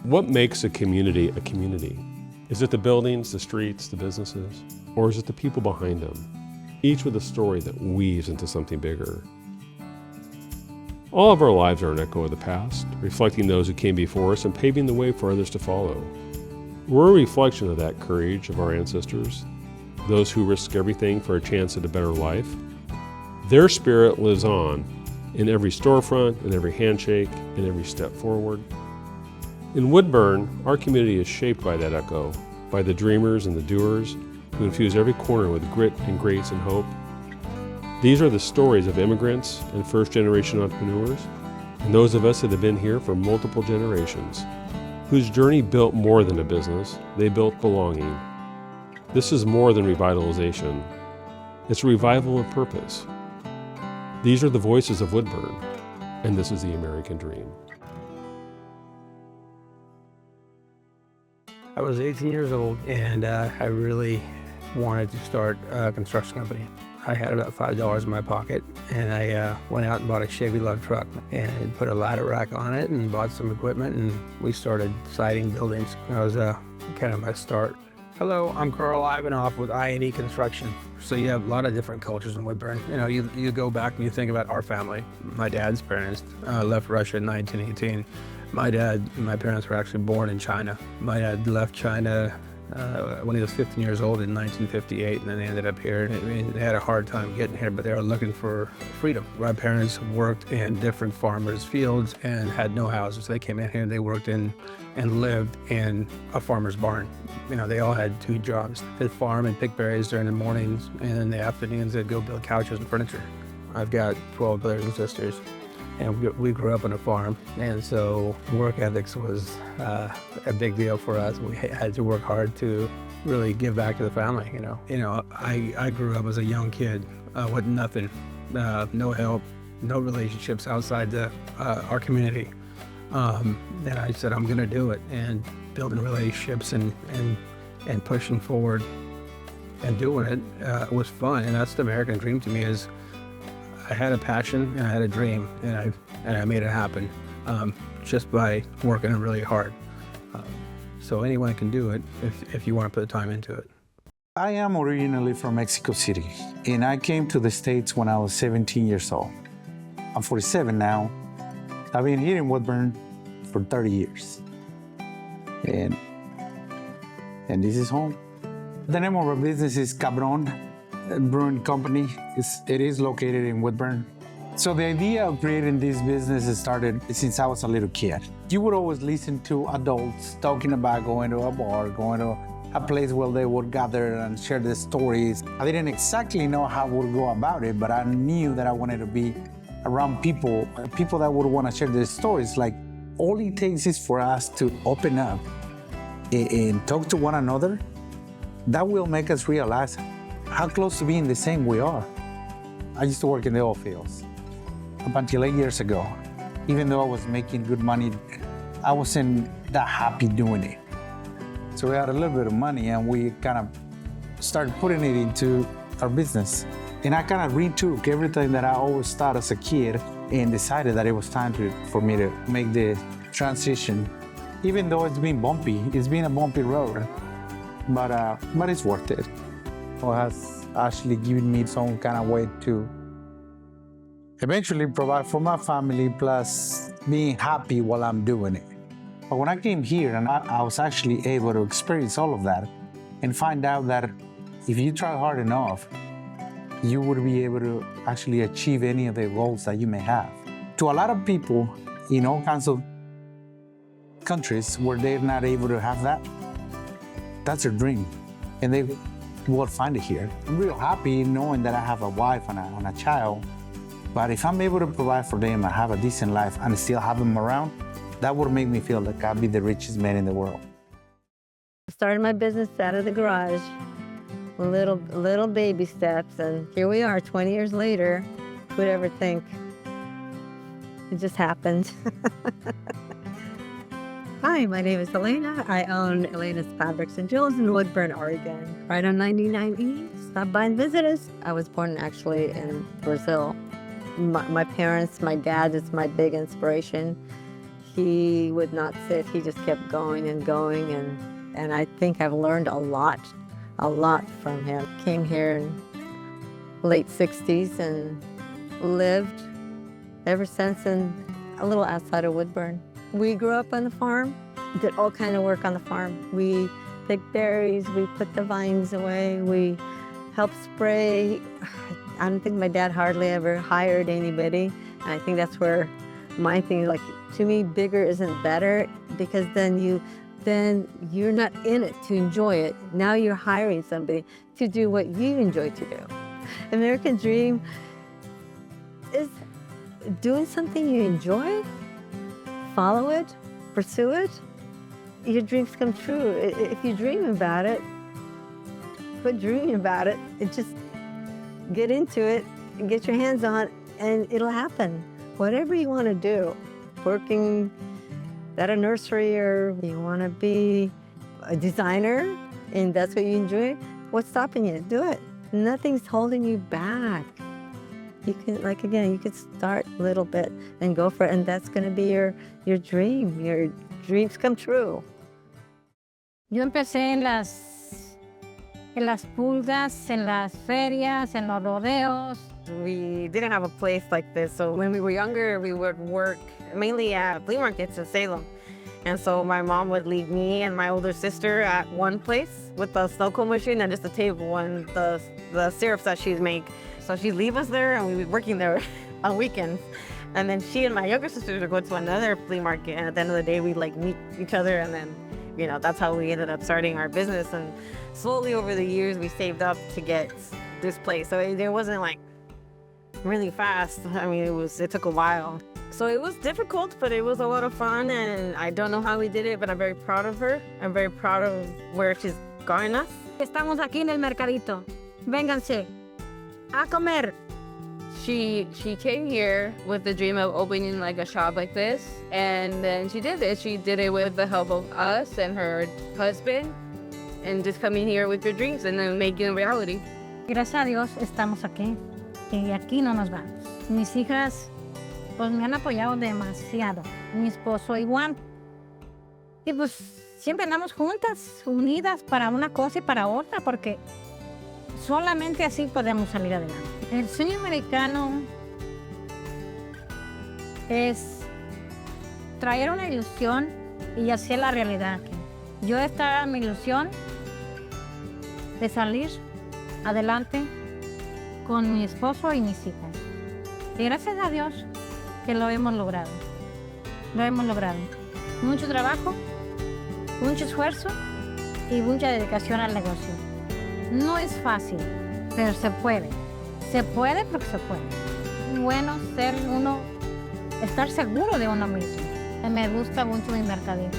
What makes a community a community? Is it the buildings, the streets, the businesses? Or is it the people behind them, each with a story that weaves into something bigger? All of our lives are an echo of the past, reflecting those who came before us and paving the way for others to follow. We're a reflection of that courage of our ancestors, those who risk everything for a chance at a better life. Their spirit lives on in every storefront, in every handshake, in every step forward. In Woodburn, our community is shaped by that echo, by the dreamers and the doers who infuse every corner with grit and grace and hope. These are the stories of immigrants and first-generation entrepreneurs, and those of us that have been here for multiple generations, whose journey built more than a business, they built belonging. This is more than revitalization. It's a revival of purpose. These are the voices of Woodburn, and this is the American dream. I was 18 years old, and I really wanted to start a construction company. I had about $5 in my pocket, and I went out and bought a Chevy lug truck and put a ladder rack on it and bought some equipment, and we started siding buildings. That was kind of my start. Hello, I'm Carl Ivanoff with I&E Construction. So you have a lot of different cultures in Woodburn. You know, you go back and you think about our family. My dad's parents left Russia in 1918. My parents were actually born in China. My dad left China when he was 15 years old in 1958, and then they ended up here. I mean, they had a hard time getting here, but they were looking for freedom. My parents worked in different farmers' fields and had no houses. They came in here and they worked in and lived in a farmer's barn. You know, they all had 2 jobs. They'd farm and pick berries during the mornings, and in the afternoons they'd go build couches and furniture. I've got 12 brothers and sisters, and we grew up on a farm, and so work ethics was a big deal for us. We had to work hard to really give back to the family, you know. I grew up as a young kid with nothing, no help, no relationships outside our community. And I said, I'm gonna do it, and building relationships and pushing forward and doing it was fun. And that's the American dream to me, is I had a passion and I had a dream, and I made it happen just by working really hard. So anyone can do it if you want to put the time into it. I am originally from Mexico City, and I came to the States when I was 17 years old. I'm 47 now. I've been here in Woodburn for 30 years. And this is home. The name of our business is K-Bron Brewing Company. It is located in Woodburn. So the idea of creating this business started since I was a little kid. You would always listen to adults talking about going to a bar, going to a place where they would gather and share their stories. I didn't exactly know how I would go about it, but I knew that I wanted to be around people that would want to share their stories. Like, all it takes is for us to open up and talk to one another. That will make us realize how close to being the same we are. I used to work in the oil fields up until 8 years ago. Even though I was making good money, I wasn't that happy doing it. So we had a little bit of money, and we kind of started putting it into our business. And I kind of retook everything that I always thought as a kid and decided that it was time for me to make the transition. Even though it's been bumpy, it's been a bumpy road, but it's worth it. It has actually given me some kind of way to eventually provide for my family, plus being happy while I'm doing it. But when I came here, and I was actually able to experience all of that and find out that if you try hard enough, you would be able to actually achieve any of the goals that you may have. To a lot of people in all kinds of countries where they're not able to have that, that's their dream, and they will find it here. I'm real happy knowing that I have a wife and a child, but if I'm able to provide for them and have a decent life and still have them around, that would make me feel like I'd be the richest man in the world. I started my business out of the garage, little baby steps, and here we are 20 years later. Who'd ever think? It just happened. Hi, my name is Elena. I own Elena's Fabrics and Jewels in Woodburn, Oregon, right on 99E. Stop by and visit us. I was born actually in Brazil. My parents, my dad is my big inspiration. He would not sit. He just kept going and going, and I think I've learned a lot from him. Came here in late 60s and lived ever since in a little outside of Woodburn. We grew up on the farm, did all kind of work on the farm. We picked berries, we put the vines away, we helped spray. I don't think my dad hardly ever hired anybody. And I think that's where my thing, like, to me, bigger isn't better, because then you're not in it to enjoy it. Now you're hiring somebody to do what you enjoy to do. American dream is doing something you enjoy, follow it, pursue it. Your dreams come true. If you dream about it, quit dreaming about it. Just get into it, and get your hands on it, and it'll happen. Whatever you want to do, working at a nursery, or you want to be a designer and that's what you enjoy, what's stopping you? Do it. Nothing's holding you back. You can, like, again, you could start a little bit and go for it, and that's going to be your dream. Your dreams come true. Yo empecé en las pulgas, en las ferias, en los rodeos. We didn't have a place like this, so when we were younger, we would work mainly at flea markets in Salem. And so my mom would leave me and my older sister at one place with the snow cone machine and just a table and the syrups that she'd make. So she'd leave us there, and we'd be working there on weekends. And then she and my younger sister would go to another flea market, and at the end of the day, we'd like meet each other, and then, you know, that's how we ended up starting our business. And slowly over the years, we saved up to get this place. So it wasn't like really fast. I mean, it took a while. So it was difficult, but it was a lot of fun, and I don't know how we did it, but I'm very proud of her. I'm very proud of where she's gotten us. Estamos aquí en el Mercadito. Vénganse a comer. She came here with the dream of opening like a shop like this, and then she did it. She did it with the help of us and her husband, and just coming here with your dreams and then making it a reality. Gracias a Dios estamos aquí, y aquí no nos vamos. Mis hijas pues me han apoyado demasiado. Mi esposo igual. Y pues siempre andamos juntas, unidas para una cosa y para otra, porque solamente así podemos salir adelante. El sueño americano es traer una ilusión y hacer la realidad aquí. Yo esta mi ilusión de salir adelante con mi esposo y mis hijas. Y gracias a Dios que lo hemos logrado. Lo hemos logrado. Mucho trabajo, mucho esfuerzo y mucha dedicación al negocio. No es fácil, pero se puede. Se puede porque se puede. Bueno ser uno, estar seguro de uno mismo. Me gusta mucho mi mercadito.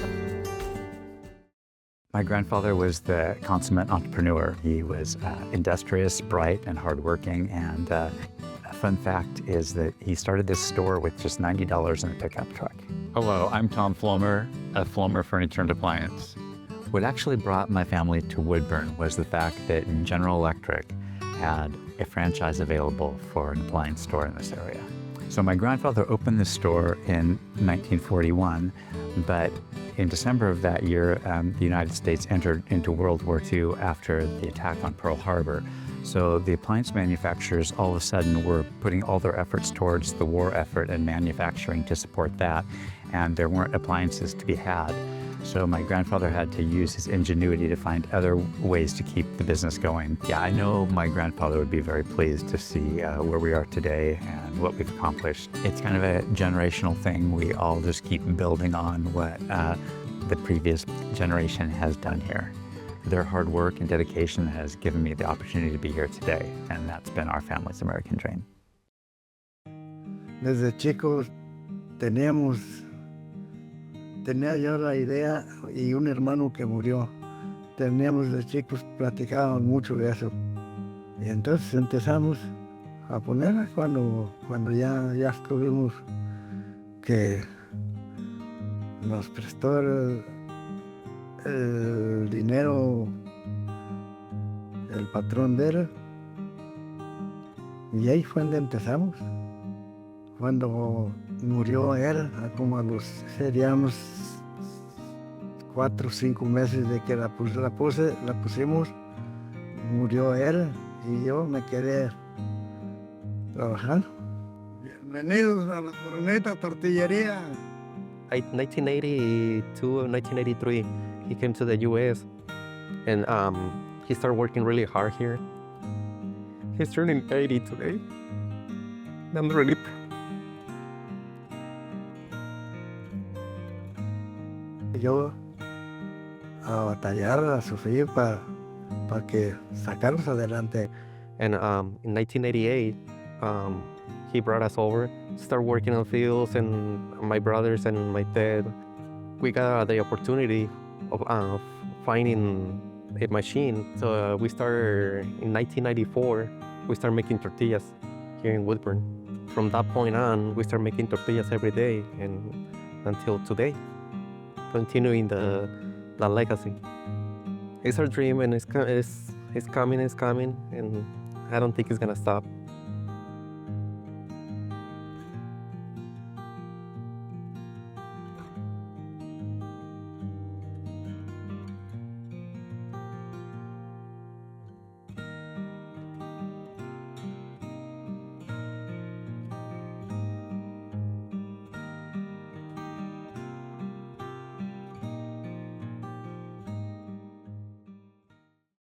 My grandfather was the consummate entrepreneur. He was industrious, bright, and hardworking. And a fun fact is that he started this store with just $90 in a pickup truck. Hello, I'm Tom Flomer of Flomer Furniture and Appliance. What actually brought my family to Woodburn was the fact that General Electric had a franchise available for an appliance store in this area. So my grandfather opened the store in 1941, but in December of that year, the United States entered into World War II after the attack on Pearl Harbor. So the appliance manufacturers all of a sudden were putting all their efforts towards the war effort and manufacturing to support that, and there weren't appliances to be had. So my grandfather had to use his ingenuity to find other ways to keep the business going. Yeah, I know my grandfather would be very pleased to see where we are today and what we've accomplished. It's kind of a generational thing. We all just keep building on what the previous generation has done here. Their hard work and dedication has given me the opportunity to be here today, and that's been our family's American dream. Desde chicos tenía yo la idea, y un hermano que murió. Teníamos de chicos, platicábamos mucho de eso. Y entonces empezamos a poner cuando ya estuvimos, que nos prestó el dinero el patrón de él. Y ahí fue donde empezamos. Cuando murió él, como a los, seríamos 4 o 5 meses de que la pusimos, murió él y yo me quedé trabajando. Bienvenidos a la Morenita Tortillería. 1982 and 1983, he came to the U.S. and he started working really hard here. He's turning 80 today. I'm really proud. Yo a batallar, a sufrir para que sacarnos adelante. And in 1988, he brought us over, started working on fields, and my brothers and my dad, we got the opportunity of finding a machine. So we started in 1994, we started making tortillas here in Woodburn. From that point on, we started making tortillas every day and until today, continuing the legacy. It's our dream and it's coming, and I don't think it's gonna stop.